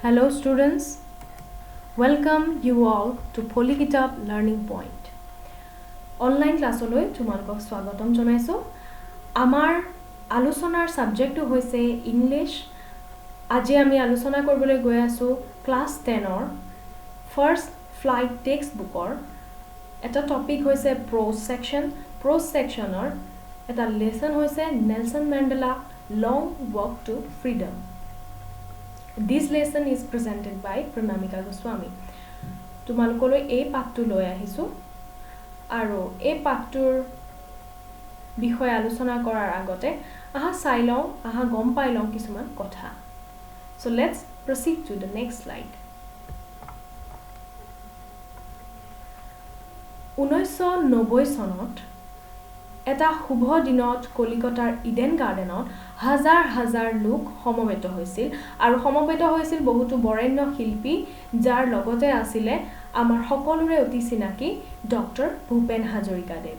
Hello students, welcome you all to Polykitab Learning Point. Online class লৈ তোমালোকক স্বাগতম জনাইছো। আমাৰ আলোচনাৰ সাবজেক্টটো হৈছে ইংলিশ। আজি আমি আলোচনা কৰিবলৈ গৈ আছো ক্লাস 10ৰ ফাৰ্স্ট ফ্লাইট টেক্সট বুকৰ এটা টপিক হৈছে প্ৰ'জ সেকশন। প্ৰ'জ সেকশনৰ এটা লেসন হৈছে Nelson Mandela long walk to freedom. This lesson is presented by Pranamika Goswami. তোমালোকলৈ এই পাঠটো লৈ আহিছো আৰু এই পাঠটোৰ বিষয়ে আলোচনা কৰাৰ আগতে আহা চাই লওঁ আহা গম পাই লওঁ কিছুমান কথা। So let's proceed to the next slide. 1990 চনত এটা শুভ দিনত কলিকতাৰ ইডেন গাৰ্ডেনত হাজাৰ হাজাৰ লোক সমবেত হৈছিল আৰু সমবেত হৈছিল বহুতো বৰেণ্য শিল্পী যাৰ লগতে আছিলে আমাৰ সকলোৰে অতি চিনাকি ডক্টৰ ভূপেন হাজৰিকাদেৱ।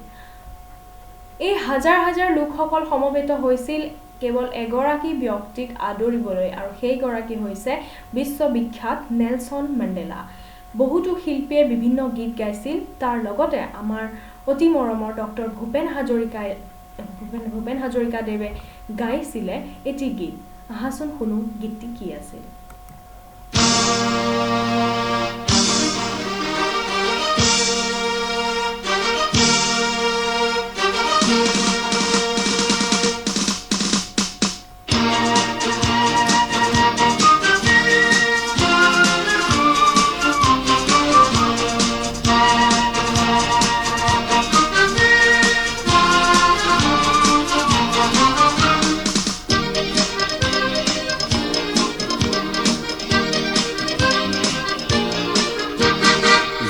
এই হাজাৰ হাজাৰ লোকসকল সমবেত হৈছিল কেৱল এগৰাকী ব্যক্তিক আদৰিবলৈ আৰু সেই গৰাকী হৈছে বিশ্ববিখ্যাত নেলসন মেণ্ডেলা। বহুতো শিল্পীয়ে বিভিন্ন গীত গাইছিল তাৰ লগতে আমাৰ অতি মৰমৰ ডক্টৰ ভূপেন হাজৰিকাদেৱে গাইছিলে এটি গীত। আহাচোন শুনো গীতটি কি আছিল।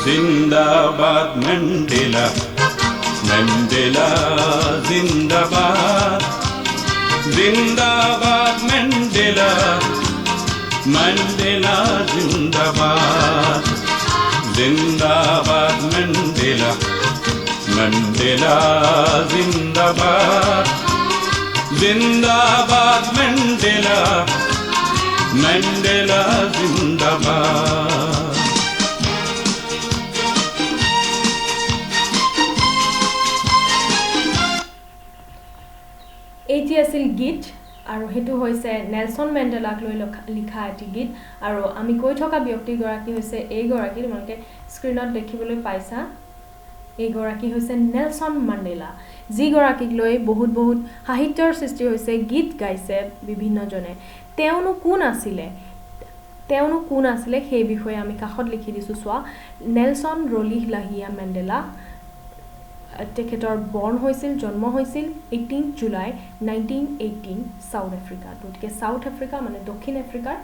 Zindabad Mandela, Mandela Zindabad, Zindabad Mandela, Mandela Zindabad, Zindabad Mandela, Mandela Zindabad, Zindabad Mandela, Mandela Zindabad. এটি আছিল গীত আৰু হেতু হৈছে নেলসন মেণ্ডেলাক লৈ লিখা এটি গীত আৰু আমি কৈ থকা ব্যক্তি গৰাকী হৈছে এই গৰাকী তোমালোকে স্ক্ৰিনত দেখিবলৈ পাইছা। এই গৰাকী হৈছে নেলসন মেণ্ডেলা যি গৰাকীক লৈ বহুত সাহিত্যৰ সৃষ্টি হৈছে গীত গাইছে বিভিন্নজনে। তেওঁনো কোন আছিলে সেই বিষয়ে আমি কাখত লিখি দিছো চোৱা। নেলসন ৰলিহ লাহিয়া মেণ্ডেলা তেখেতৰ জন্ম হৈছিল 18 জুলাই 1918 সাউথ আফ্ৰিকাত। গতিকে সাউথ আফ্ৰিকা মানে দক্ষিণ আফ্ৰিকাৰ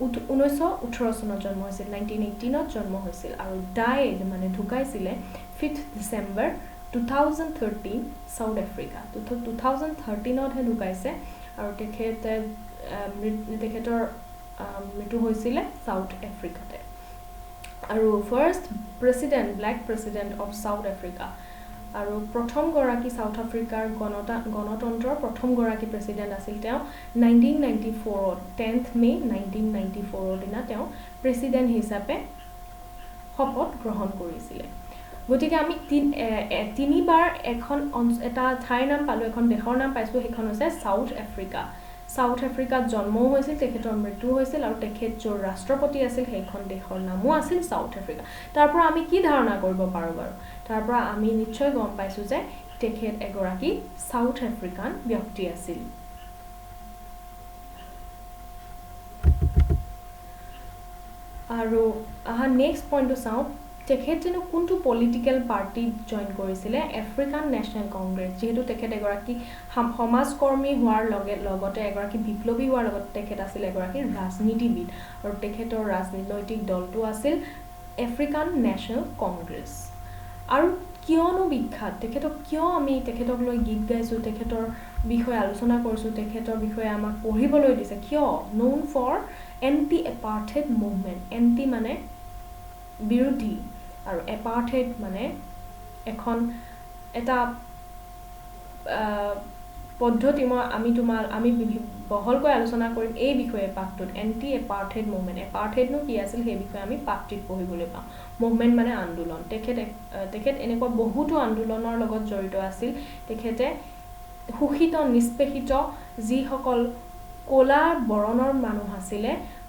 1918 চনত জন্ম হৈছিল 1918ত জন্ম হৈছিল আৰু ডাইড মানে ঢুকাইছিলে 5 ডিসেম্বৰ 2013 সাউথ আফ্ৰিকা। 2013ত হে ঢুকাইছে আৰু তেখেতৰ মৃত্যু হৈছিল সাউথ আফ্ৰিকাতে। আৰু first president black president of south Africa আৰু প্ৰথম গৰাকী সাউথ আফ্ৰিকাৰ গণতন্ত্ৰৰ প্ৰথম গৰাকী প্ৰেসিডেন্ট আছিল তেওঁ 1994 10th মে 1994 দিনা তেওঁ প্ৰেসিডেন্ট হিচাপে শপত গ্ৰহণ কৰিছিল। গতিকে আমি তিনিবাৰ এখন এটা ঠাইৰ নাম পালো, এখন দেশৰ নাম পাইছো, সেইখন হৈছে সাউথ আফ্ৰিকা। সাউথ আফ্ৰিকাত জন্ম হৈছিল, তেখেতৰ মৃত্যু হৈছিল আৰু তেখেত য'ৰ ৰাষ্ট্ৰপতি আছিল সেইখন দেশৰ নামও আছিল সাউথ আফ্ৰিকা। তাৰ পৰা আমি কি ধাৰণা কৰিব পাৰো বাৰু? তাৰ পৰা আমি নিশ্চয় গম পাইছো যে তেখেত এগৰাকী সাউথ আফ্ৰিকান ব্যক্তি আছিল। আৰু আহা নেক্সট পইণ্টটো চাওঁ। তেখেত যেন কোনটো পলিটিক্যাল পাৰ্টি জইন কৰিছিলে? African national Congress. যেহেতু তেখেত এগৰাকী সমাজকৰ্মী হোৱাৰ লগতে এগৰাকী বিপ্লৱী হোৱাৰ লগতে তেখেত আছিল এগৰাকী ৰাজনীতিবিদ আৰু তেখেতৰ ৰাজনৈতিক দলটো আছিল আফ্ৰিকান নেশ্যনেল কংগ্ৰেছ। আৰু কিয়নো বিখ্যাত তেখেতক, কিয় আমি তেখেতক লৈ গীত গাইছো, তেখেতৰ বিষয়ে আলোচনা কৰিছো, তেখেতৰ বিষয়ে আমাক পঢ়িবলৈ দিছে কিয়? known for anti apartheid movement। Anti মানে বিৰোধী আৰু এপাৰ্থেইড মানে এটা পদ্ধতি আমি বহলকৈ আলোচনা কৰিম এই বিষয়ে পাঠটোত এন্টি এপাৰ্থেইড মুভমেন্ট এপাৰ্থেইডনো কি আছিল সেই বিষয়ে আমি পাঠটিত পঢ়িবলৈ পাম মুভমেন্ট মানে আন্দোলন তেখেত এনেকুৱা বহুতো আন্দোলনৰ লগত জড়িত আছিল তেখেতে শোষিত নিষ্পেষিত যিসকল কোলা বৰণৰ মানুহ আছিল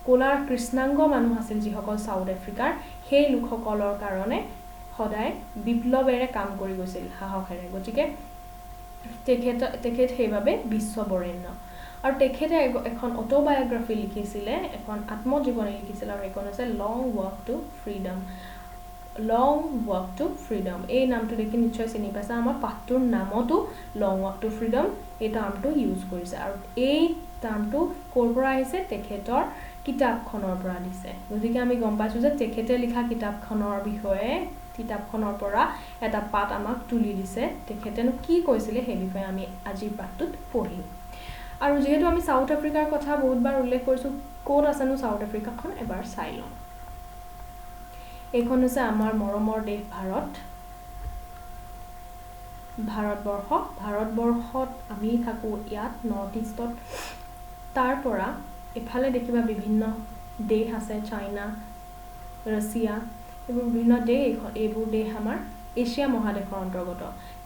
কোলাৰ কৃষ্ণাংগ মানুহ আছিল যিসকল সাউথ আফ্ৰিকাৰ সেই লোকসকলৰ কাৰণে সদায় বিপ্লৱেৰে কাম কৰি গৈছিল সাহসেৰে গতিকে তেখেত সেইভাবে বিশ্ববৰেণ্য আৰু তেখেতে এখন অটোবায়োগ্ৰাফি লিখিছিলে এখন আত্মজীৱনী লিখিছিল আৰু এখন আছে লং ৱাক টু ফ্ৰীডম এই নামটো দেখি নিশ্চয় চিনি পাইছা আমাৰ পাঠটোৰ নামতো লং ৱাক টু ফ্ৰীডম এই টাৰ্মটো ইউজ কৰিছে আৰু এই টাৰ্মটো ক'ৰ পৰা আহিছে তেখেতৰ কিতাপখনৰ পৰা দিছে গতিকে আমি গম পাইছো যে তেখেতে লিখা কিতাপখনৰ বিষয়ে কিতাপখনৰ পৰা এটা পাঠ আমাক তুলি দিছে তেখেতেনো কি কৈছিলে সেই বিষয়ে আমি আজি পাঠটোত পঢ়িম আৰু যেহেতু আমি সাউথ আফ্ৰিকাৰ কথা বহুতবাৰ উল্লেখ কৰিছো কোড আছেনো সাউথ আফ্ৰিকাখন এবাৰ চাই লওঁ এইখন হৈছে আমাৰ মৰমৰ দেশ ভাৰতবৰ্ষত আমি থাকো ইয়াত নৰ্থ ইষ্টত তাৰ পৰা এফালে দেখিবা বিভিন্ন দেশ আছে চাইনা ৰাছিয়া এইবোৰ বিভিন্ন দেশ এইবোৰ দেশ আমাৰ এছিয়া মহাদেশৰ অন্তৰ্গত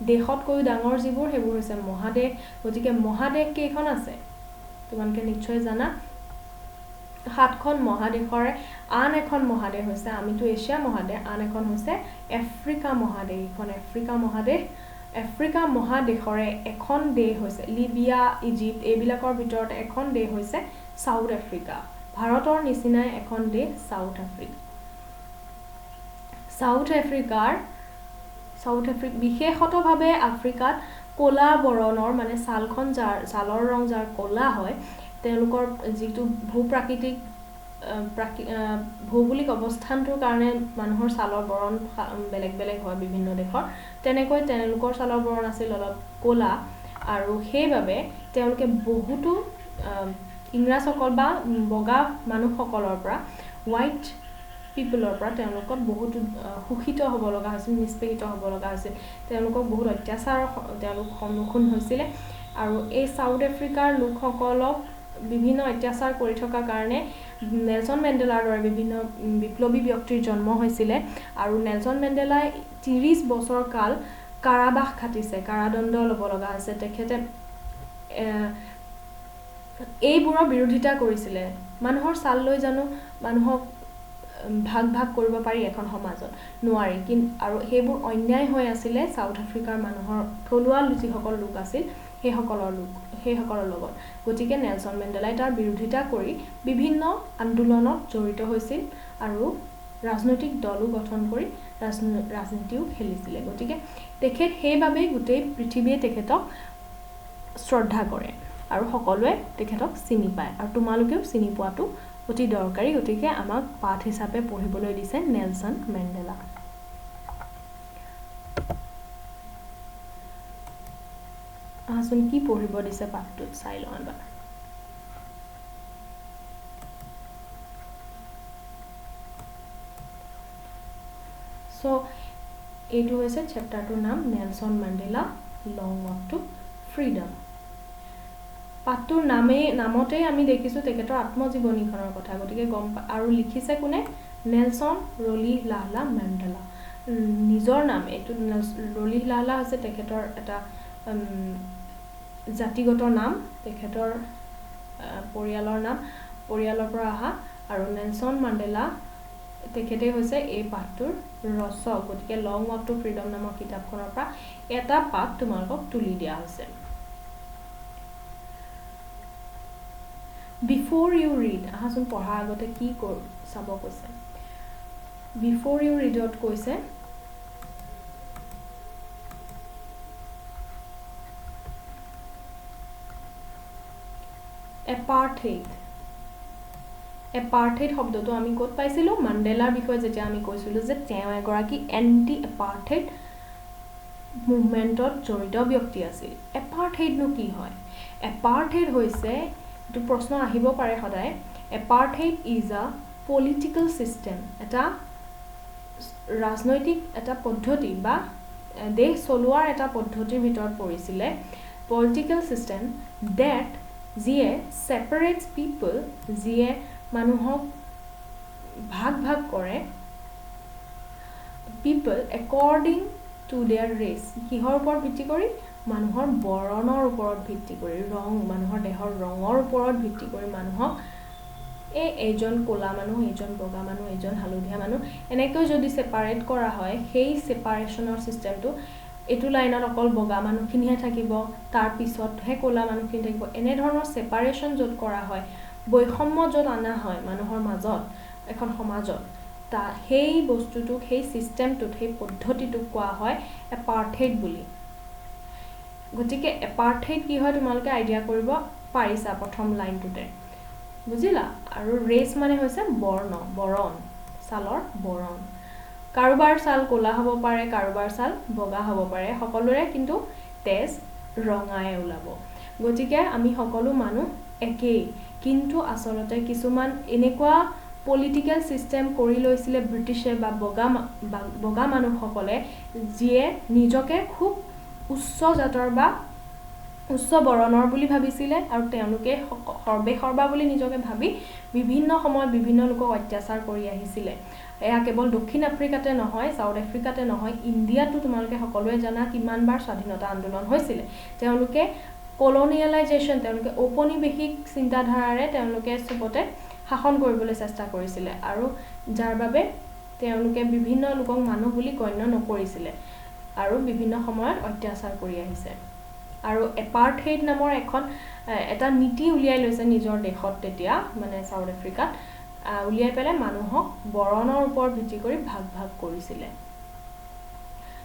দেশতকৈ ডাঙৰ যিবোৰ সেইবোৰ হৈছে মহাদেশ গতিকে মহাদেশ কেইখন আছে তোমালোকে নিশ্চয় জানা সাতখন মহাদেশৰ আন এখন মহাদেশ হৈছে আমিতো এছিয়া মহাদেশ আন এখন হৈছে আফ্ৰিকা মহাদেশ এখন আফ্ৰিকা মহাদেশৰে এখন দেশ হৈছে লিবিয়া ইজিপ্ত এইবিলাকৰ ভিতৰত এখন দেশ হৈছে সাউথ আফ্ৰিকা ভাৰতৰ নিচিনাই এখন দেশ সাউথ আফ্ৰিকাৰ বিশেষতভাৱে আফ্ৰিকাত কোলা বৰণৰ মানে ছালৰ ৰং যাৰ কোলা হয় তেওঁলোকৰ যিটো ভৌগোলিক অৱস্থানটোৰ কাৰণে মানুহৰ ছালৰ বৰণ বেলেগ বেলেগ হয় বিভিন্ন দেশৰ তেনেকৈ তেওঁলোকৰ ছালৰ বৰণ আছিল অলপ কোলা আৰু সেইভাবে তেওঁলোকে বহুতো ইংৰাজসকল বা বগা মানুহসকলৰ পৰা হোৱাইট পিপলৰ পৰা তেওঁলোকক বহুত শোষিত হ'ব লগা হৈছিল নিষ্পেষিত হ'ব লগা হৈছিল তেওঁলোকক বহুত অত্যাচাৰ তেওঁলোক সন্মুখীন হৈছিল আৰু এই সাউথ আফ্ৰিকাৰ লোকসকলক বিভিন্ন অত্যাচাৰ কৰি থকা কাৰণে নেলসন মেণ্ডেলাৰ দৰে বিভিন্ন বিপ্লৱী ব্যক্তিৰ জন্ম হৈছিল আৰু নেলসন মেণ্ডেলাই 30 বছৰ কাল কাৰাবাস খাটিছে কাৰাদণ্ড ল'ব লগা হৈছে তেখেতে এইবোৰৰ বিৰোধিতা কৰিছিল মানুহৰ ছাল লৈ জানো মানুহক ভাগ কৰিব পাৰি এখন সমাজত নোৱাৰি কিন্তু আৰু সেইবোৰ অন্যায় হৈ আছিল সাউথ আফ্ৰিকাৰ মানুহৰ থলুৱা যিসকল লোক আছিল সেইসকলৰ লগত গতিকে নেলসন মেণ্ডেলাই তাৰ বিৰোধিতা কৰি বিভিন্ন আন্দোলনত জড়িত হৈছিল আৰু ৰাজনৈতিক দলো গঠন কৰি ৰাজনীতিও খেলিছিল গতিকে তেখেত সেইভাবে গোটেই পৃথিৱীয়ে তেখেতক শ্ৰদ্ধা কৰে আৰু সকলোৱে তেখেতক চিনি পায় আৰু তোমালোকেও চিনি পোৱাটো অতি দৰকাৰী গতিকে আমাক পাঠ হিচাপে পঢ়িবলৈ দিছে নেলসন মেণ্ডেলা আহচোন কি পঢ়িব দিছে পাঠটোত চাই লওঁ এবাৰ সো এইটো হৈছে চেপ্টাৰটোৰ নাম Nelson Mandela long walk to freedom পাঠটোৰ নামতেই আমি দেখিছো তেখেতৰ আত্মজীৱনীখনৰ কথা গতিকে আৰু লিখিছে কোনে নেলসন ৰলিহলাহলা মেণ্ডেলা নিজৰ নাম এইটো ৰলিহলাহলা হৈছে তেখেতৰ এটা জাতিগত নাম তেখেতৰ পৰিয়ালৰ পৰা অহা আৰু নেলসন মেণ্ডেলা তেখেতে হৈছে এই পাঠটোৰ ৰচক গতিকে লং ৱাক টু ফ্ৰীডম নামৰ কিতাপখনৰ পৰা এটা পাঠ তোমালোকক তুলি দিয়া হৈছে Before you read, আহাচোন পঢ়া আগতে কি চাব কৈছে Before you read ত কৈছে এপাৰ্থেইড শব্দটো আমি ক'ত পাইছিলো মাণ্ডেলাৰ বিষয়ে যেতিয়া আমি কৈছিলো যে তেওঁ এগৰাকী এন্টি এপাৰ্থেইড মুভমেন্টত জড়িত ব্যক্তি আছিল এপাৰ্থেইডনো কি হয় এপাৰ্থেইড হৈছে to প্ৰশ্ন আহিব পাৰে সদায় এপাৰ্থেইড ইজ আ পলিটিক্যাল সিস্টেম এটা ৰাজনৈতিক এটা পদ্ধতি বা দেশ চলোৱাৰ এটা পদ্ধতিৰ ভিতৰত পৰিছিল political system that যিয়ে separates people, যিয়ে মানুহক ভাগ ভাগ কৰে, people according to their race, কিহৰ ওপৰত ভিত্তি কৰি, মানুহৰ বৰণৰ ওপৰত ভিত্তি কৰি, ৰং, মানুহৰ দেহৰ ৰঙৰ ওপৰত ভিত্তি কৰি মানুহক এজন কোলা মানুহ, এজন বগা মানুহ, এজন হালধীয়া মানুহ এনেকৈ যদি সেপাৰেট কৰা হয়, সেই সেপাৰেশনৰ সিস্টেমটো এটু লাইনত অকল বগা মানুহখিনিহে থাকিব, তাৰ পিছতহে কোলা মানুহখিনি থাকিব, এনে ধৰণৰ সেপাৰেশন য'ত কৰা হয়, বৈষম্য য'ত আনা হয় মানুহৰ মাজত এখন সমাজত, তা সেই বস্তুটোক, সেই সিস্টেমটোক, সেই পদ্ধতিটোক কোৱা হয় এপাৰ্থেইড বুলি। গতিকে এপাৰ্থেইড কি হয় তোমালোকে আইডিয়া কৰিব পাৰিছা প্ৰথম লাইনটোতে, বুজিলা? আৰু ৰেচ মানে হৈছে বৰ্ণ, বৰণ, ছালৰ বৰণ। কাৰোবাৰ ছাল কোলা হ'ব পাৰে, কাৰোবাৰ ছাল বগা হ'ব পাৰে, সকলোৰে কিন্তু তেজ ৰঙাই ওলাব। গতিকে আমি সকলো মানুহ একেই, কিন্তু আচলতে কিছুমান এনেকুৱা পলিটিক্যাল সিস্টেম কৰি লৈছিলে ব্ৰিটিছে বা বগা মানুহসকলে, যিয়ে নিজকে খুব উচ্চ জাতৰ বা উচ্চ বৰণৰ বুলি ভাবিছিলে, আৰু তেওঁলোকে সৰ্বেসৰ্বা বুলি নিজকে ভাবি বিভিন্ন সময়ত বিভিন্ন লোকক অত্যাচাৰ কৰি আহিছিলে। এয়া কেৱল দক্ষিণ আফ্ৰিকাতে নহয়, সাউথ আফ্ৰিকাতে নহয়, ইণ্ডিয়াতো তোমালোকে সকলোৱে জানা কিমানবাৰ স্বাধীনতা আন্দোলন হৈছিলে। তেওঁলোকে কলোনিয়েলাইজেশ্যন, তেওঁলোকে ঔপনিবেশিক চিন্তাধাৰাৰে তেওঁলোকে চবতে শাসন কৰিবলৈ চেষ্টা কৰিছিলে, আৰু যাৰ বাবে তেওঁলোকে বিভিন্ন লোকক মানুহ বুলি গণ্য নকৰিছিলে আৰু বিভিন্ন সময়ত অত্যাচাৰ কৰি আহিছে। আৰু এপাৰ্থেইড নামৰ এটা নীতি উলিয়াই লৈছে নিজৰ দেশত তেতিয়া, মানে সাউথ আফ্ৰিকাত উলিয়াই পেলাই মানুহক বৰণৰ ওপৰত ভিত্তি কৰি ভাগ ভাগ কৰিছিলে।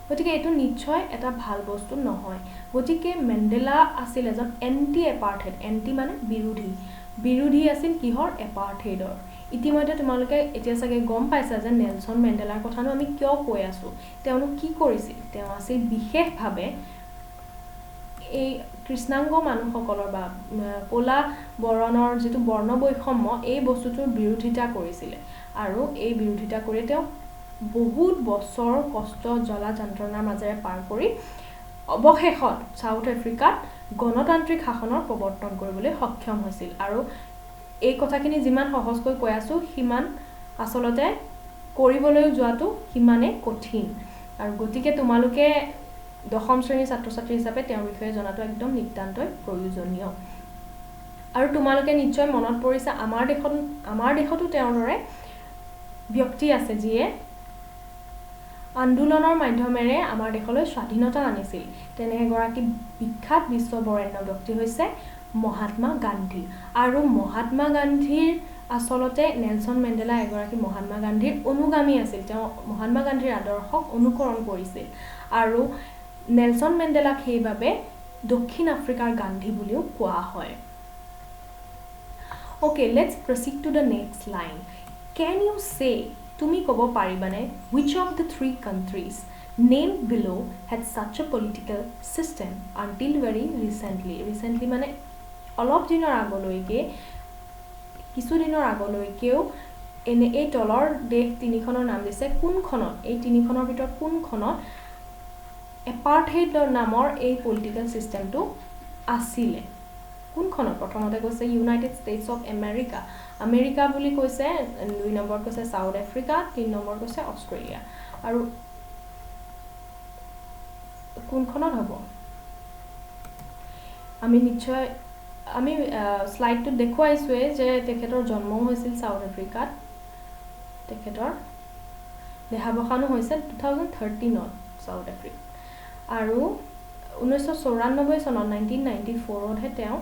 গতিকে এইটো নিশ্চয় এটা ভাল বস্তু নহয়। গতিকে মেণ্ডেলা আছিল এজন এন্টি এপাৰ্থেইড, এন্টি মানে বিৰোধী আছিল কিহৰ, এপাৰ্থেইডৰ। ইতিমধ্যে তোমালোকে এতিয়া চাগে গম পাইছা যে নেলছন মেণ্ডেলাৰ কথানো আমি কিয় কৈ আছো, তেওঁনো কি কৰিছিল। তেওঁ আছিল বিশেষভাৱে এই কৃষ্ণাংগ মানুহসকলৰ বা কোলা বৰণৰ যিটো বৰ্ণ বৈষম্য, এই বস্তুটোৰ বিৰোধিতা কৰিছিলে, আৰু এই বিৰোধিতা কৰি তেওঁ বহুত বছৰ কষ্ট জ্বলা যন্ত্ৰণাৰ মাজেৰে পাৰ কৰি অৱশেষত সাউথ আফ্ৰিকাত গণতান্ত্ৰিক শাসনৰ প্ৰৱৰ্তন কৰিবলৈ সক্ষম হৈছিল। আৰু এই কথাখিনি যিমান সহজকৈ কৈ আছো, সিমান আচলতে কৰিবলৈ যোৱাটো সিমানে কঠিন। আৰু গতিকে তোমালোকে দশম শ্ৰেণীৰ ছাত্ৰ ছাত্ৰী হিচাপে তেওঁৰ বিষয়ে জনাটো একদম নিতান্তই প্ৰয়োজনীয়। আৰু তোমালোকে নিশ্চয় মনত পৰিছে আমাৰ দেশতো তেওঁৰ দৰে ব্যক্তি আছে, যিয়ে আন্দোলনৰ মাধ্যমেৰে আমাৰ দেশলৈ স্বাধীনতা আনিছিল। তেনে এগৰাকী বিখ্যাত বিশ্ব বৰেণ্য ব্যক্তি হৈছে মহাত্মা গান্ধী। আৰু মহাত্মা গান্ধীৰ আচলতে নেলছন মেণ্ডেলা এগৰাকী মহাত্মা গান্ধীৰ অনুগামী আছিল। তেওঁ মহাত্মা গান্ধীৰ আদৰ্শক অনুকৰণ কৰিছিল, আৰু নেলছন মেণ্ডেলাক সেইবাবে দক্ষিণ আফ্ৰিকাৰ গান্ধী বুলিও কোৱা হয়। Okay, let's proceed to the next line. Can you say, তুমি ক'ব পাৰিবানে, which of the three countries named below had such a political system until very recently? Recently মানে অলপ দিনৰ আগলৈকে, কিছুদিনৰ আগলৈকেও এই তলৰ দেশ তিনিখনৰ নাম দিছে। কোনখনত, এই তিনিখনৰ ভিতৰত কোনখনত এপাৰ্থেইড নামৰ এই পলিটিক্যাল সিস্টেমটো আছিলে? কোনখনত? প্ৰথমতে কৈছে ইউনাইটেড ষ্টেটছ অফ আমেৰিকা বুলি কৈছে, 2 নম্বৰত কৈছে সাউথ আফ্ৰিকা, 3 নম্বৰ কৈছে অষ্ট্ৰেলিয়া। আৰু কোনখনত হ'ব? আমি স্লাইডটোত দেখুৱাইছোৱে যে তেখেতৰ জন্ম হৈছিল সাউথ আফ্ৰিকাত, তেখেতৰ দেহাৱসানো হৈছে 2013ত সাউথ আফ্ৰিকাত, আৰু 1994 চনত 1994তহে তেওঁ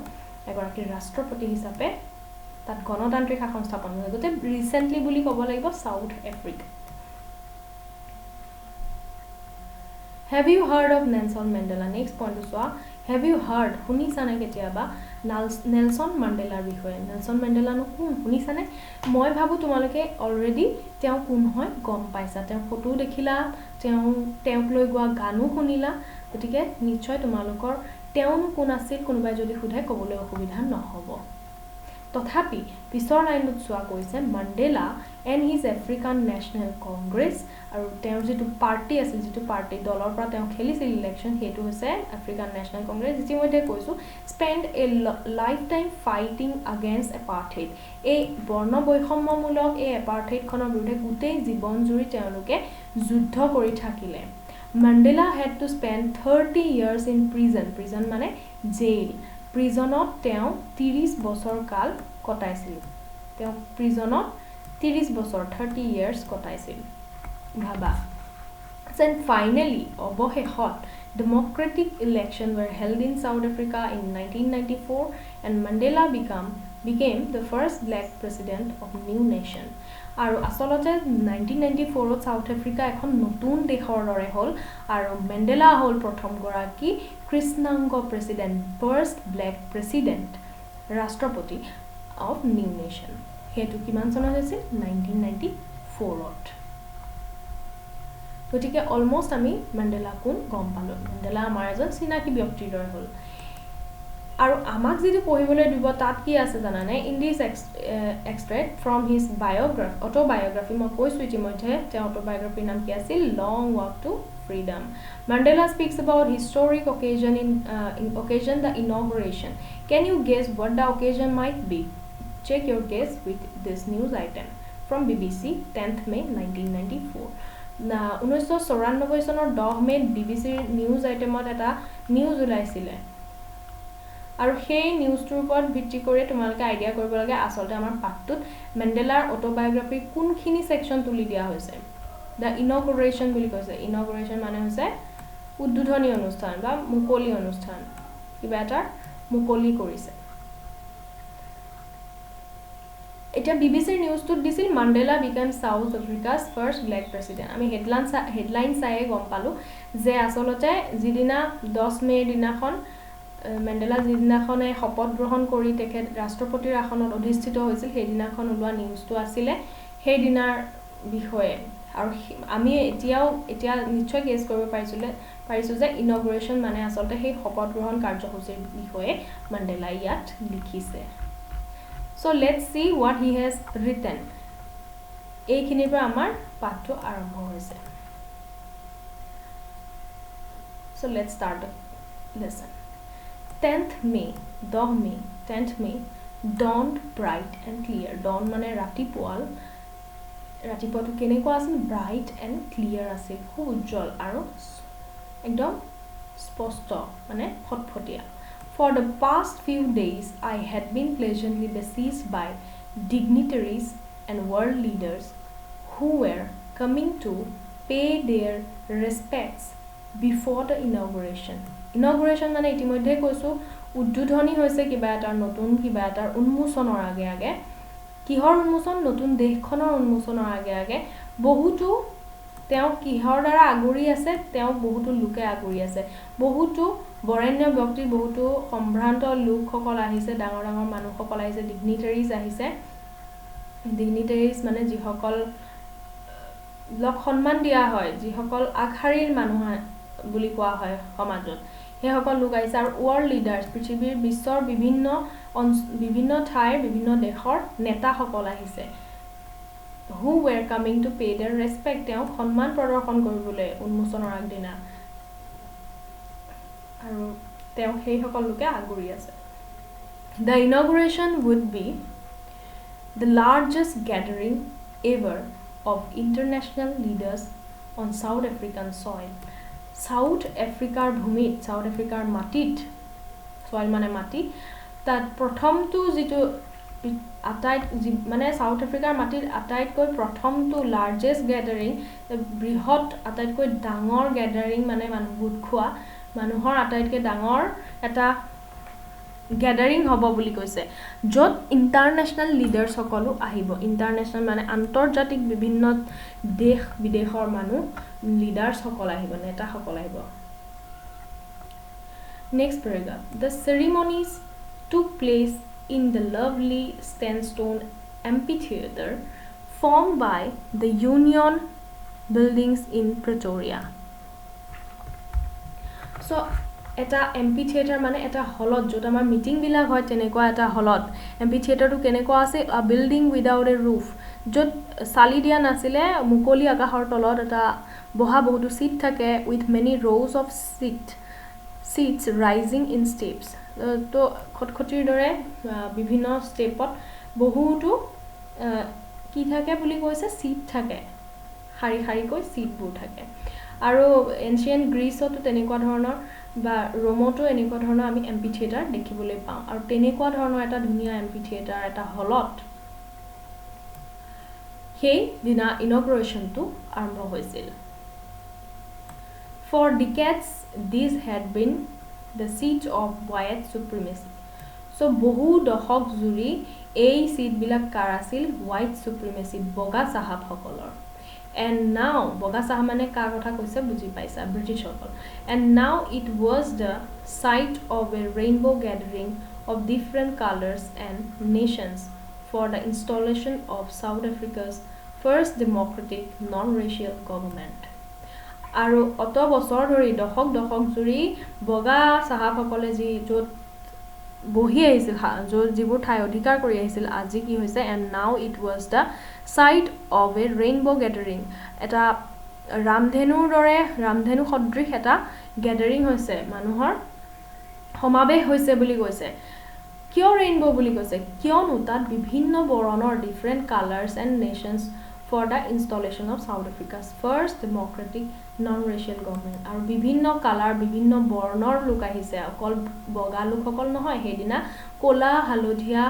এগৰাকী ৰাষ্ট্ৰপতি হিচাপে তাত গণতান্ত্ৰিক শাসন স্থাপন কৰিছিল। গতিকে ৰিসেন্টলি বুলি ক'ব লাগিব south Africa. Have you heard of Nelson Mandela? Next point চোৱা, have you heard, শুনিছানে কেতিয়াবা নেলছন মেণ্ডেলাৰ বিষয়ে? নেলছন মেণ্ডেলানো কোন শুনিছানে? মই ভাবো তোমালোকে অলৰেডি তেওঁ কোন হয় গম পাইছা, তেওঁ ফটো দেখিলা, তেওঁক লৈ গোৱা গানো শুনিলা। গতিকে নিশ্চয় তোমালোকৰ তেওঁনো কোন আছিল কোনোবাই যদি সোধে ক'বলৈ অসুবিধা নহ'ব। তথাপি পিছৰ লাইনত চোৱা কৈছে Mandela and his African national Congress আৰু তেওঁৰ যিটো পাৰ্টি আছিল যিটো পাৰ্টি দলৰ পৰা তেওঁ খেলিছিল ইলেকশ্যন সেইটো হৈছে আফ্ৰিকান নেশ্যনেল কংগ্ৰেছ ইতিমধ্যে কৈছোঁ spend a lifetime fighting against apartheid এই বৰ্ণ বৈষম্যমূলক এই এপাৰ্থেইডখনৰ বিৰুদ্ধে গোটেই জীৱন জুৰি তেওঁলোকে যুদ্ধ কৰি থাকিলে Mandela had to spend 30 years in prison মানে জেইল প্ৰিজনত তেওঁ 30 বছৰ কাল কটাইছিল তেওঁ প্ৰিজনত 30 বছৰ 30 years কটাইছিল ভাবা and finally অৱশেষত democratic election were held in South Africa in 1994 and Mandela became the first black president of new nation আৰু আসলতে 1994 ত সাউথ আফ্ৰিকা এখন নতুন দেশৰ দৰে হ'ল আৰু মেণ্ডেলা হ'ল প্ৰথম গৰাকী কৃষ্ণাংগ প্ৰেসিডেন্ট ফাৰ্ষ্ট ব্ল্যাক প্ৰেসিডেন্ট ৰাষ্ট্ৰপতি অফ নিউ নেশ্যন হেতু কিমান চনত হৈছিল 1994 ত গতিকে অলমোস্ট আমি মেণ্ডেলা কোন গম পালো মেণ্ডেলা আমাৰ এজন চিনাকি ব্যক্তিৰ দৰে হ'ল আৰু আমাক যেটো পঢ়িবলৈ দিব তাত কি আছে জানানে in this extract from his autobiography মই কৈছোঁ ইতিমধ্যে তেওঁৰ অটোবায়োগ্ৰাফিৰ নাম কি আছিল long walk to freedom Mandela speaks about historic occasion in the inauguration can you guess what the occasion might be check your guess with this news item from BBC 10th May 1994 na 1994 চনৰ 10 মে BBC news আইটেমত এটা news ওলাইছিলে আৰু সেই নিউজটোৰ ওপৰত ভিত্তি কৰি তোমালোকে idea কৰিব লাগে আসলতে আমাৰ পাঠটোত মেণ্ডেলাৰ অটোবায়োগ্ৰাফি কোনখিনি সেকশন তুলি দিয়া হৈছে দা ইনঅগ্ৰেশন বুলি কৈছে ইনঅগ্ৰেশন মানে হৈছে উদ্বোধনী অনুষ্ঠান বা মুকলি অনুষ্ঠান কিবা এটা মুকলি কৰিছে এটা বিবিসিৰ নিউজটোত দিছিল Mandela became South Africa's first black president আমি হেডলাইন চাই গম পালো যে আসলতে যিদিনা 10 মে দিনাখন মেণ্ডেলা যিদিনাখনে শপত গ্ৰহণ কৰি তেখেত ৰাষ্ট্ৰপতিৰ আসনত অধিষ্ঠিত হৈছিল সেই দিনাখন ওলোৱা নিউজটো আছিলে সেই দিনাৰ বিষয়ে আৰু আমি এতিয়া নিশ্চয় গেছ কৰিব পাৰিছো যে ইনঅগ্ৰেশন মানে আসলতে সেই শপত গ্ৰহণ কাৰ্যসূচীৰ বিষয়ে মাণ্ডেলা ইয়াত লিখিছে So let's see what he has written. এইখিনিৰ পৰা আমাৰ পাঠটো আৰম্ভ হৈছে So let's start the lesson 10th May 10th May dawned bright and clear dawn মানে ৰাতিপুৱাটো কেনেকুৱা আছিল bright and clear আছিল খুব উজ্জ্বল আৰু একদম স্পষ্ট মানে ফটফটীয়া For the past few days, I had been pleasantly besieged by dignitaries and world leaders who were coming to pay their respects before the inauguration. Inauguration মানে ইতিমধ্যে কৈছো উদ্বোধনী হৈছে কিবা এটা নতুন কিবা এটা উন্মোচনৰ আগে কিহৰ উন্মোচন নতুন দেশখনৰ উন্মোচনৰ আগে বহুতো তেওঁ কিহৰ দ্বাৰা আগুৰি আছে তেওঁ বহুতো লোকে আগুৰি আছে বহুতো বৰেণ্য ব্যক্তি বহুতো সম্ভ্ৰান্ত লোকসকল আহিছে ডাঙৰ মানুহসকল আহিছে ডিগনিটাৰিজ আহিছে ডিগনিটাৰিজ মানে যিসকল লোক সন্মান দিয়া হয় যিসকল আগশাৰীৰ মানুহ বুলি কোৱা হয় সমাজত সেই সকল লোক আহিছে আৰু ওয়াৰ্ল্ড লিডাৰ্স পৃথিৱীৰ বিশ্বৰ বিভিন্ন ঠাইৰ বিভিন্ন দেশৰ নেতাসকল আহিছে who were coming to pay their respect তেওঁ সন্মান প্ৰদৰ্শন কৰিবলৈ উন্মোচনৰ আগদিনা আৰু তেওঁ সেই সকল লোকে আগুৰি আছে The inauguration would be the largest gathering ever of international leaders on South African soil South Africar ভূমিত South Africar মাটিত soil মানে মাটি তাত প্ৰথমটো যিটো মানে সাউথ আফ্ৰিকাৰ মাটিৰ আটাইতকৈ প্ৰথমটো লাৰ্জেষ্ট গ্যাদাৰিং বৃহৎ আটাইতকৈ ডাঙৰ গ্যাদাৰিং মানে মানুহ গোট খোৱা মানুহৰ আটাইতকৈ ডাঙৰ এটা গ্যাদাৰিং হ'ব বুলি কৈছে যত ইন্টাৰনেশ্যনেল লিডাৰ্স সকলো আহিব ইন্টাৰনেশ্যনেল মানে আন্তৰ্জাতিক বিভিন্ন দেশ বিদেশৰ মানুহ লিডাৰ্স সকল আহিব নেতা সকল আহিব next paragraph the ceremonies took place in the lovely sandstone amphitheater formed by the Union buildings in Pretoria. So এটা এমপি থিয়েটাৰ মানে এটা হলত য'ত আমাৰ মিটিংবিলাক হয় তেনেকুৱা এটা হলত এমপি থিয়েটাৰটো কেনেকুৱা আছে আ বিল্ডিং উইদাউট এ ৰুফ য'ত চালি দিয়া নাছিলে মুকলি আকাশৰ তলত এটা বহা বহুতো সিট থাকে with many rose of seats rising in steps তো খটখটিৰ দৰে বিভিন্ন ষ্টেপত বহুতো কি থাকে বুলি কৈছে সিট থাকে শাৰী শাৰীকৈ সিটবোৰ থাকে আৰু এনশিয়েন্ট গ্ৰীচতো তেনেকুৱা ধৰণৰ বা ৰোমতো এনেকুৱা ধৰণৰ আমি এমপি থিয়েটাৰ দেখিবলৈ পাওঁ আৰু তেনেকুৱা ধৰণৰ এটা ধুনীয়া এমপি থিয়েটাৰ এটা হলত সেই দিনা ইনগ্ৰেচনটো আৰম্ভ হৈছিল For decades, these had been the seat of white supremacy. So, বহু দশক জুৰি এই সিটবিলাক কাৰ আছিল white supremacy বগা চাহাব সকলৰ and now বগা চাহাব মানে কাৰ কথা কৈছে বুজি পাইছা ব্ৰিটিছ সকল and now it was the site of a rainbow gathering of different colors and nations for the installation of South Africa's first democratic non-racial government. আৰু অত বছৰ ধৰি দশক জুৰি বগা চাহাবসকলে যি য'ত বহি আহিছিল য'ত যিবোৰ ঠাই অধিকাৰ কৰি আহিছিল আজি কি হৈছে and now it was the site of a rainbow gathering এটা ৰামধেনুৰ দৰে ৰামধেনু সদৃশ এটা গেদাৰিং হৈছে মানুহৰ সমাবেশ হৈছে বুলি কৈছে কিয় ৰেইনবো বুলি কৈছে কিয়নো তাত বিভিন্ন বৰণৰ different colours and nations for the installation of South Africa's first democratic non-racial government আৰু বিভিন্ন কালাৰ বিভিন্ন বৰ্ণৰ লোক আহিছে অকল বগা লোকসকল নহয় হেদিনা কোলা হালধীয়া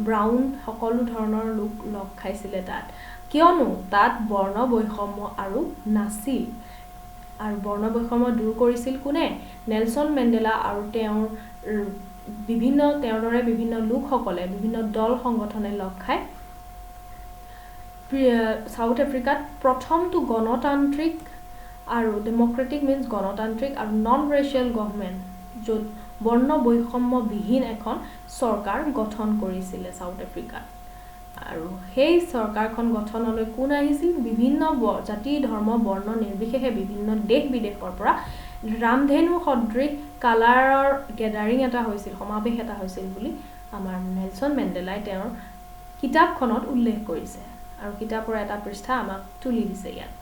ব্ৰাউন সকলো ধৰণৰ লোক লগ খাইছিলে তাত কিয়নো তাত বৰ্ণ বৈষম্য আৰু নাছিল আৰু বৰ্ণ বৈষম্য দূৰ কৰিছিল কোনে নেলসন মেণ্ডেলা আৰু তেওঁৰ দৰে বিভিন্ন লোকসকলে বিভিন্ন দল সংগঠনে লগ খাই সাউথ আফ্ৰিকাত প্ৰথমটো গণতান্ত্ৰিক আৰু ডেমক্ৰেটিক মিন্স গণতান্ত্ৰিক আৰু নন ৰেচিয়েল গভৰ্নমেন্ট য'ত বৰ্ণ বৈষম্য বিহীন এখন চৰকাৰ গঠন কৰিছিল সাউথ আফ্ৰিকাত আৰু সেই চৰকাৰখন গঠনলৈ কোন আহিছিল বিভিন্ন জাতি ধৰ্ম বৰ্ণ নিৰ্বিশেষে বিভিন্ন দেশ বিদেশৰ পৰা ৰামধেনু সদৃশ কালাৰৰ গেদাৰিং এটা হৈছিল সমাবেশ এটা হৈছিল বুলি আমাৰ নেলসন মেণ্ডেলাই তেওঁৰ কিতাপখনত উল্লেখ কৰিছে আৰু কিতাপৰ এটা পৃষ্ঠা আমাক তুলি দিছে ইয়াত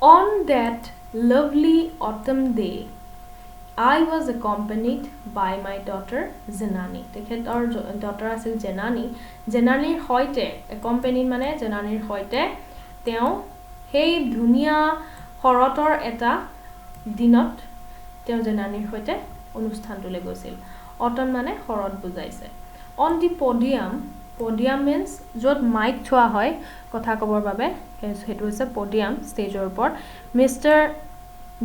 On that lovely autumn day I was accompanied by my daughter Zenani তেখেতৰ daughter আছিল জেনানীৰ হৈতে accompanied মানে জেনানীৰ হৈতে তেওঁ সেই ধুনীয়া শৰতৰ এটা দিনত তেওঁ জেনানীৰ হৈতে অনুষ্ঠানটোলৈ গৈছিল autumn মানে শৰত বুজাইছে On the podium means য'ত মাইক থোৱা হয় কথা ক'বৰ বাবে হেতু হৈছে podium ষ্টেজৰ ওপৰত Mr.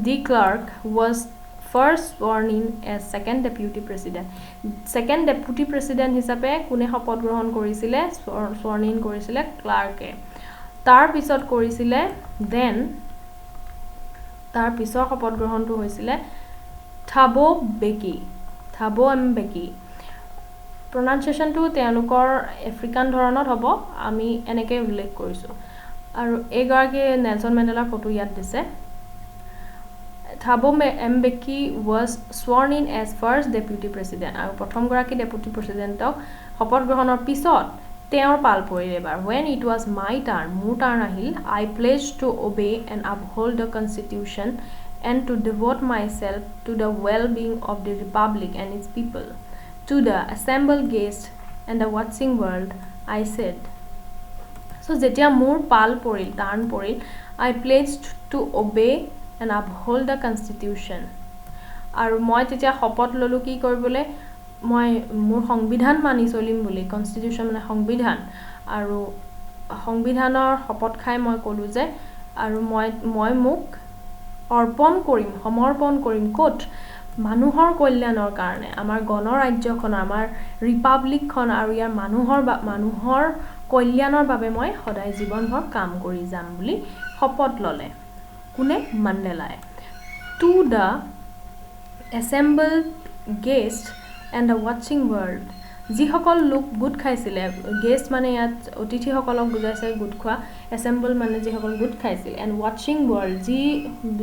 De Klerk was first sworn in as second deputy president হিচাপে কোনে শপত গ্ৰহণ কৰিছিলে sworn in কৰিছিলে ক্লাৰ্কে তাৰ পিছত কৰিছিলে তাৰ পিছৰ শপত গ্ৰহণটো হৈছিলে Thabo Mbeki pronunciation to তেওঁলোকৰ আফ্ৰিকান ধৰণত হ'ব আমি এনেকৈ উল্লেখ কৰিছো আৰু এগৰাকী নেলসন মেণ্ডেলাৰ ফটো ইয়াত দিছে Thabo Mbeki was sworn in as first deputy president আৰু প্ৰথম গৰাকী deputy presidentক শপত গ্ৰহণৰ পিছত তেওঁৰ পাল পৰিল এবাৰ when it was my turn মোৰ টাৰ্ণ আহিল I pledged to obey and uphold the constitution and to devote myself to the well-being of the republic and its people To the assembled guests and the watching world, I said. So, যেতিয়া মোৰ পাল পৰিল, টাৰ্ণ পৰিল, I pledged to obey and uphold the constitution. আৰু মই তেতিয়া শপত ললো কি কৰিবলৈ মই মোৰ সংবিধান মানি চলিম বুলি constitution মানে সংবিধান আৰু সংবিধানৰ শপত খাই মই ক'লো যে আৰু মই মোক সমৰ্পণ কৰিম ক'ত মানুহৰ কল্যাণৰ কাৰণে আমাৰ গণৰাজ্যখন আমাৰ ৰিপাব্লিকখন আৰু ইয়াৰ মানুহৰ কল্যাণৰ বাবে মই সদায় জীৱনভৰ কাম কৰি যাম বুলি শপত ললে কোনে মাণ্ডেলাই to the assembled guests and the watching world যিসকল লোক গোট খাইছিলে গেষ্ট মানে ইয়াত অতিথিসকলক বুজাইছে গোট খোৱা এছেম্বল মানে যিসকল গোট খাইছিল এণ্ড ৱাচিং ৱৰ্ল্ড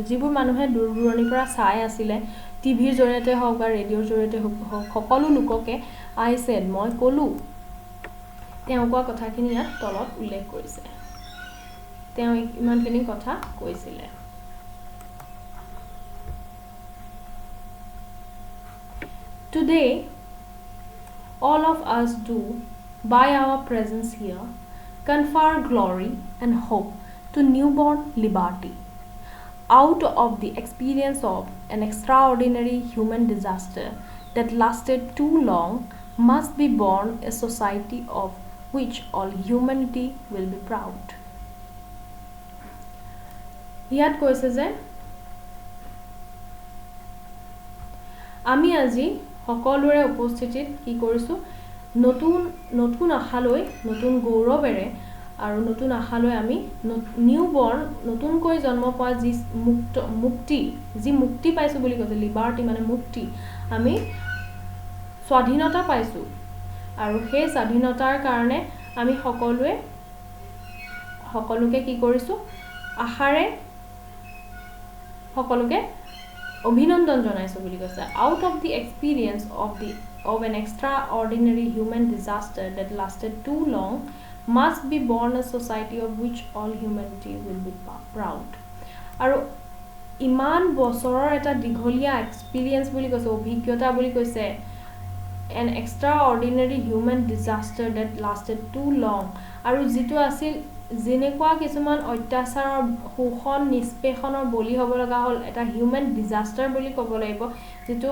যিবোৰ মানুহে দূৰ দূৰণিৰ পৰা চাই আছিলে টিভিৰ জৰিয়তে হওক বা ৰেডিঅ'ৰ জৰিয়তে হওক সকলো লোককে আই ছেড মই ক'লোঁ তেওঁ কোৱা কথাখিনি ইয়াত তলত উল্লেখ কৰিছে তেওঁ ইমানখিনি কথা কৈছিলে Today all of us do by our presence here confer glory and hope to newborn liberty out of the experience of an extraordinary human disaster that lasted too long must be born a society of which all humanity will be proud. ইয়াত কৈছে যে আমি আজি সকলোৰে উপস্থিতিত কি কৰিছো নতুন আশালৈ নতুন গৌৰৱেৰে আৰু নতুন আশালৈ আমি নিউবৰ্ন নতুনকৈ জন্ম পোৱা যি মুক্তি পাইছো বুলি কৈছে লিবাৰ্টি মানে মুক্তি আমি স্বাধীনতা পাইছো আৰু সেই স্বাধীনতাৰ কাৰণে আমি সকলোকে কি কৰিছো আশাৰে সকলোকে অভিনন্দন জনাইছো বুলি কৈছে out of the experience of an extraordinary human disaster that lasted too long must be born a society of which all humanity will be proud আৰু ইমান বছৰৰ এটা দীঘলীয়া এক্সপেৰিয়েন্স বুলি কৈছে অভিজ্ঞতা বুলি কৈছে an extraordinary human disaster that lasted too long আৰু যেটো আছিল যেনেকুৱা কিছুমান অত্যাচাৰৰ শোষণ নিষ্পেষণৰ বলি হ'ব লগা হ'ল এটা হিউম্যান ডিজাস্টাৰ বুলি ক'ব লাগিব যেটো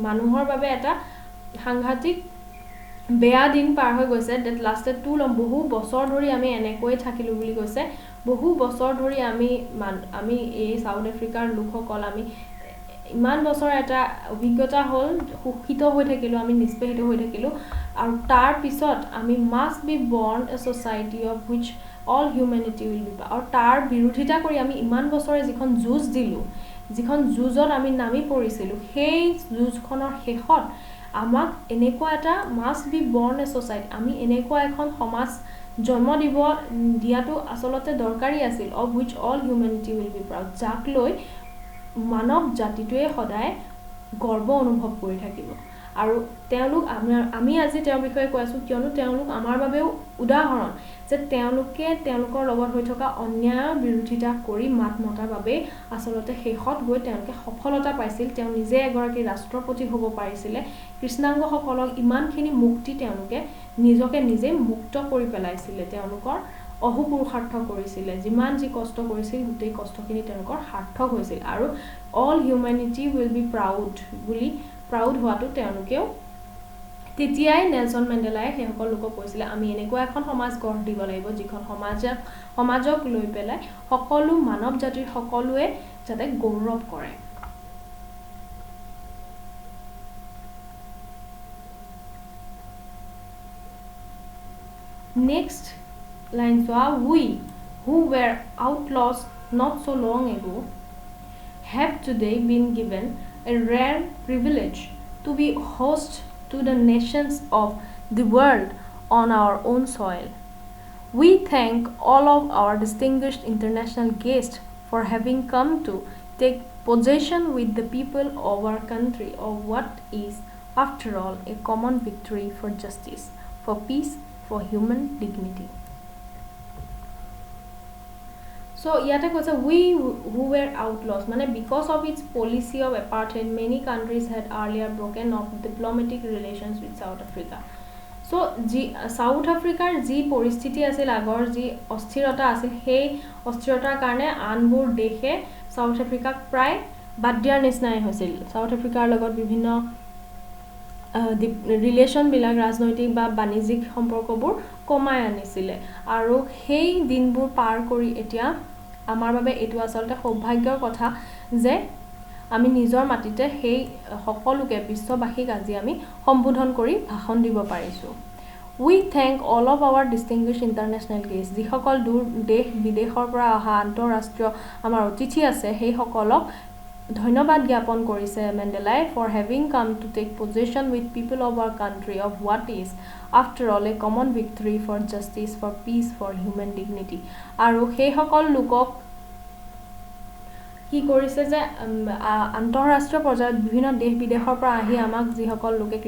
মানুহৰ বাবে এটা সাংঘাতিক বেয়া দিন পাৰ হৈ গৈছে that lasted too long বহু বছৰ ধৰি আমি এনেকৈ থাকিলো বুলি কৈছে বহু বছৰ ধৰি আমি এই সাউথ আফ্ৰিকাৰ লোকসকল আমি ইমান বছৰ এটা অভিজ্ঞতা হ'ল শোষিত হৈ থাকিলো আমি নিষ্পেষিত হৈ থাকিলো আৰু তাৰ পিছত আমি must be born a society of which all humanity will be আৰু তাৰ বিৰোধিতা কৰি আমি ইমান বছৰে যিখন যুঁজ দিলো যিখন যুঁজত আমি নামি পৰিছিলো সেই যুঁজখনৰ শেষত আমাক এনেকুৱা এটা must be born a society আমি এনেকুৱা এখন সমাজ জন্ম দিয়াটো আসলতে দৰকাৰী আছিল of which all humanity will be proud যাক লৈ মানৱ জাতিটোৱে সদায় গৰ্ব অনুভৱ কৰি থাকিব আৰু তেওঁলোক আমি আজি তেওঁৰ বিষয়ে কৈছো কিয়নো তেওঁলোক আমাৰ বাবেও উদাহৰণ যে তেওঁলোকৰ লগত হৈ থকা অন্যায় বিৰোধিতা কৰি মাত মতাৰ বাবে আসলতে শেষত গৈ তেওঁলোকে সফলতা পাইছিল তেওঁ নিজে এগৰাকী ৰাষ্ট্ৰপতি হ'ব পাৰিছিলে কৃষ্ণাংগসকলক ইমানখিনি মুক্তি তেওঁলোকে নিজকে নিজে মুক্ত কৰি পেলাইছিলে তেওঁলোকৰ অহোপুৰুষাৰ্থ কৰিছিলে যিমান যি কষ্ট কৰিছিল গোটেই কষ্টখিনি তেওঁলোকৰ সাৰ্থক হৈছিল আৰু all humanity will be proud বুলি প্ৰাউড হোৱাটো তেওঁলোকেও তেতিয়াই নেলসন মেণ্ডেলাই হেসকল লোকক কৈছিল আমি এনেকুৱা এখন সমাজ গঢ় দিব লাগিব যিখন সমাজক লৈ পেলাই সকলো মানৱ জাতিৰ সকলোৱে যাতে গৌৰৱ কৰে next line we who were outlaws not so long ago have today been given a rare privilege to be host to the nations of the world on our own soil. We thank all of our distinguished international guests for having come to take possession with the people of our country of what is, after all, a common victory for justice, for peace, for human dignity. So yata kosa we who were outlaws mane because of its policy of apartheid many countries had earlier broken off diplomatic relations with South Africa. So South Africa ji poristiti asil agor ji osthirota asil hei osthirota karone anbur dekhe South Africa pray baddiar nisnai hoisil South Africa logot bibhinno relation বিলাক ৰাজনৈতিক বা বাণিজ্যিক সম্পৰ্কবোৰ কমাই আনিছিলে আৰু সেই দিনবোৰ পাৰ কৰি এতিয়া আমাৰ বাবে এটো আসলতে সৌভাগ্যৰ কথা যে আমি নিজৰ মাটিতে সেই সকলোকে বিশ্ববাসীক আজি আমি সম্বোধন কৰি ভাষণ দিব পাৰিছো We thank all of our distinguished international guests যিসকল দূৰ দেশ বিদেশৰ পৰা অহা আন্তঃৰাষ্ট্ৰীয় আমাৰ অতিথি আছে সেই সকলক ধন্যবাদ জ্ঞাপন কৰিছে মেণ্ডেলাই for having come to take position with people of our country of what is after all a common victory for justice for peace for human dignity আৰু সেইসকল লোকক কি কৰিছে যে আন্তঃৰাষ্ট্ৰীয় পৰ্যায়ত বিভিন্ন দেশ বিদেশৰ পৰা আহি আমাক যিসকল লোকে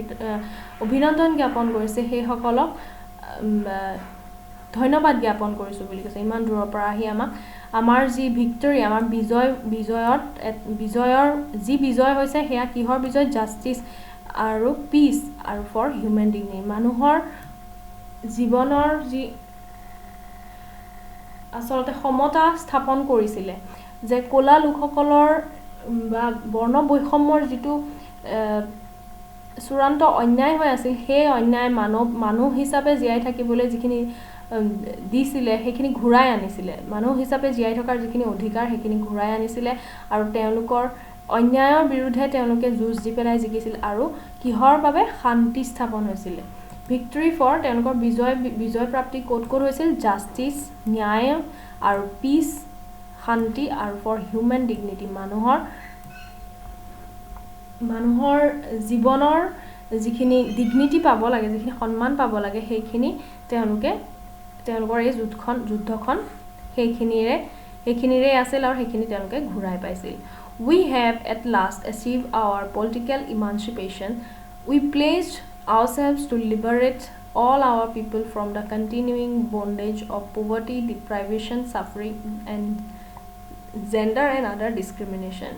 অভিনন্দন জ্ঞাপন কৰিছে সেইসকলক ধন্যবাদ জ্ঞাপন কৰিছোঁ বুলি কৈছে ইমান দূৰৰ পৰা আহি আমাক আমাৰ যি ভিক্টৰী আমাৰ বিজয়ৰ যি বিজয় হৈছে সেয়া কিহৰ বিজয় জাষ্টিছ আৰু পিচ আৰু ফৰ হিউমেন ডিগনিটি মানুহৰ জীৱনৰ যি আচলতে সমতা স্থাপন কৰিছিলে যে ক'লা লোকসকলৰ বা বৰ্ণ বৈষম্যৰ যিটো চূড়ান্ত অন্যায় হৈ আছিল সেই অন্যায় মানুহ হিচাপে জীয়াই থাকিবলৈ যিখিনি দিছিলে সেইখিনি ঘূৰাই আনিছিলে মানুহ হিচাপে জীয়াই থকাৰ যিখিনি অধিকাৰ সেইখিনি ঘূৰাই আনিছিলে আৰু তেওঁলোকৰ অন্যায়ৰ বিৰুদ্ধে তেওঁলোকে যুঁজ দি পেলাই জিকিছিল আৰু কিহৰ বাবে শান্তি স্থাপন হৈছিলে ভিক্টৰী ফৰ তেওঁলোকৰ বিজয় প্ৰাপ্তি ক'ত হৈছিল জাষ্টিছ ন্যায় আৰু পিচ শান্তি আৰু ফৰ হিউমেন ডিগনিটি মানুহৰ জীৱনৰ যিখিনি ডিগনিটি পাব লাগে যিখিনি সন্মান পাব লাগে সেইখিনি তেওঁলোকৰ এই যুদ্ধখন সেইখিনিৰে আছিল আৰু সেইখিনি তেওঁলোকে ঘূৰাই পাইছিল We have at last achieved our political emancipation. We pledged ourselves to liberate all our people from the continuing bondage of poverty, deprivation, suffering, and gender and other discrimination.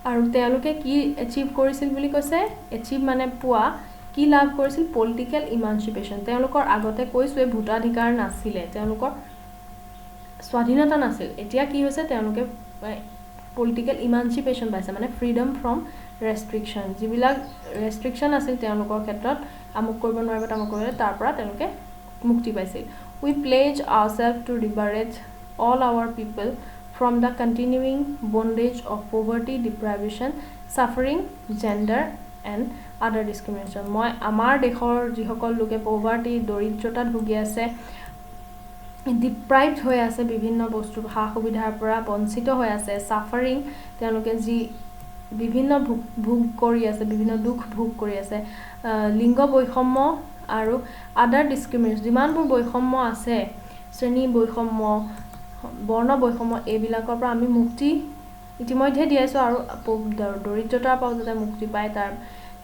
আৰু তেওঁলোকে কি এচিভ কৰিছিল বুলি কৈছে এচিভ মানে পোৱা কি লাভ কৰিছিল পলিটিকেল ইমানচিপেশ্যন তেওঁলোকৰ আগতে কৈছোৱে ভোটাধিকাৰ নাছিলে তেওঁলোকৰ স্বাধীনতা নাছিল এতিয়া কি হৈছে তেওঁলোকে পলিটিকেল ইমানচিপেশ্যন পাইছে মানে ফ্ৰীডম ফ্ৰম ৰেষ্ট্ৰিকশ্যন যিবিলাক ৰেষ্ট্ৰিকশ্যন আছিল তেওঁলোকৰ ক্ষেত্ৰত আমুক কৰিব নোৱাৰিব তামুক কৰিব তাৰ পৰা তেওঁলোকে মুক্তি পাইছিল We pledge ourselves to liberate all our people from the continuing bondage of poverty, deprivation, suffering, gender and other discrimination. মই আমাৰ দেশৰ যিসকল লোকে poverty দৰিদ্ৰতাত ভুগি আছে ডিপ্ৰাইভড হৈ আছে বিভিন্ন বস্তু সা সুবিধাৰ পৰা বঞ্চিত হৈ আছে সাফাৰিং তেওঁলোকে যি বিভিন্ন ভোগ কৰি আছে বিভিন্ন দুখ ভোগ কৰি আছে লিংগ বৈষম্য আৰু আদাৰ ডিসক্ৰিমিনেশন যিমানবোৰ বৈষম্য আছে শ্ৰেণী বৈষম্য বৰ্ণ বৈষম্য এইবিলাকৰ পৰা আমি মুক্তি ইতিমধ্যে দিয়াইছো আৰু দৰিদ্ৰতাৰ পৰা যাতে মুক্তি পায়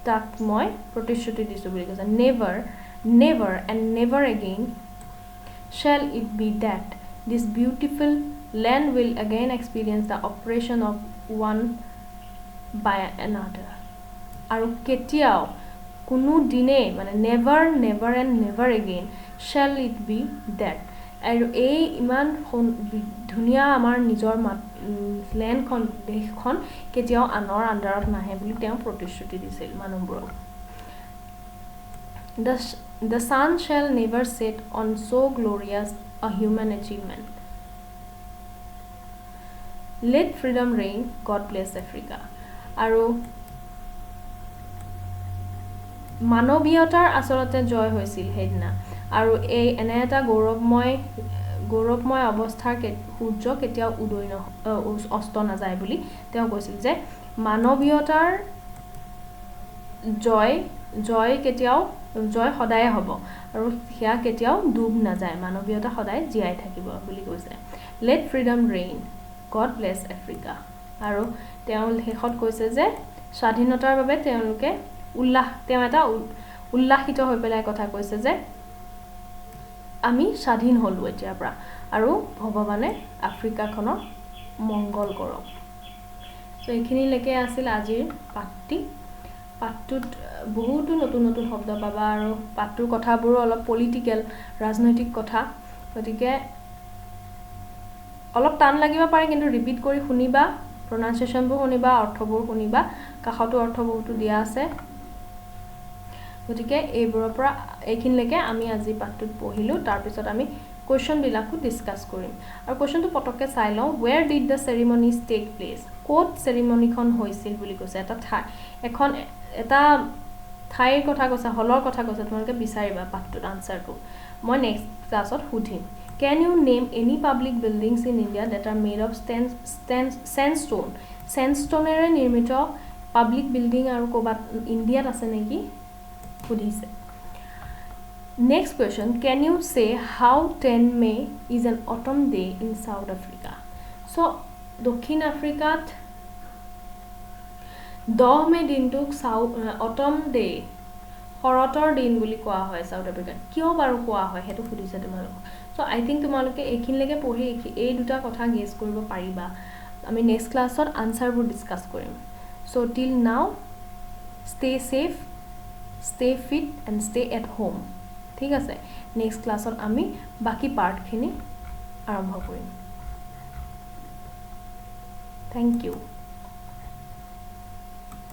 তাক মই প্ৰতিশ্ৰুতি দিছো বুলি কৈছে never and never again shall it be that this beautiful land will again experience the oppression of one by another আৰু কেতিয়াও কোনো দিনে মানে never and never again shall it be that আৰু এই ইমান ধুনীয়া আমাৰ নিজৰ লেণ্ডখন দেশখন কেতিয়াও আনৰ আণ্ডাৰত নাহে বুলি তেওঁ প্ৰতিশ্ৰুতি দিছিল মানুহবোৰক The sun shall never set on so glorious a human achievement. Let freedom reign. God bless Africa. আৰু মানৱীয়তাৰ আচলতে জয় হৈছিল সেইদিনা আৰু এই এনে এটা গৌৰৱময় অৱস্থাৰ সূৰ্য কেতিয়াও উদয় অস্ত নাযায় বুলি তেওঁ কৈছিল যে মানৱীয়তাৰ জয় কেতিয়াও জয় সদায় হ'ব আৰু হিয়া কেতিয়াও ডুব নাযায় মানৱীয়তা সদায় জীয়াই থাকিব বুলি কৈছে Let freedom reign. God bless Africa. আৰু তেওঁ শেষত কৈছে যে স্বাধীনতাৰ বাবে তেওঁলোকে তেওঁ এটা উল্লাসিত হৈ পেলাই কথা কৈছে যে আমি স্বাধীন হলো এতিয়াৰ পৰা আৰু ভগৱানে আফ্ৰিকাখনৰ মংগল কৰক সো এইখিনিলৈকে আছিল আজিৰ পাঠটোত বহুতো নতুন শব্দ পাবা আৰু পাঠটোৰ কথাবোৰ অলপ পলিটিক্যাল ৰাজনৈতিক কথা গতিকে অলপ টান লাগিব পাৰে কিন্তু ৰিপিট কৰি শুনিবা প্ৰনাউন্সিয়েচনবোৰ শুনিবা অৰ্থবোৰ শুনিবা কাখটো অৰ্থ বহুতো দিয়া আছে গতিকে এইবোৰৰ পৰা এইখিনিলৈকে আমি আজি পাঠটোত পঢ়িলো তাৰ পিছত আমি কোৱেশ্চন বিলাকো ডিসকাস কৰিম আৰু কোৱেশ্চনটো পটককে চাই লওঁ where did the ceremonies take place court চেৰিমনিখন হৈছিল বুলি কৈছে এটা ঠাইৰ কথা কৈছে হলৰ কথা কৈছে তোমালোকে বিচাৰিবা পাঠটোৰ আনসাৰটো মই নেক্সট ক্লাছত সুধিম Can you name any public buildings in India that are made of sandstone? Sandstoneৰে নিৰ্মিত পাব্লিক বিল্ডিং আৰু ক'বাত ইণ্ডিয়াত আছে নেকি সুধিছে Next question, can you say how 10 May is an autumn day in South Africa? So, দক্ষিণ আফ্ৰিকাত 10 মে দিনটোক autumn day শৰতৰ দিন বুলি কোৱা হয় সাউথ আফ্ৰিকাত কিয় বাৰু কোৱা হয় হেতু সুধিছে তোমালোক সো আই থিংক তোমালোকে এখিনলৈকে পঢ়ি এই দুটা কথা গেছ কৰিব পাৰিবা আমি নেক্সট ক্লাছত আনসাৰবোৰ ডিসকাস কৰিম so till now stay safe stay fit and stay at home ঠিক আছে নেক্সট ক্লাছত আমি বাকি পাৰ্টখিনি আৰম্ভ কৰিম Thank you.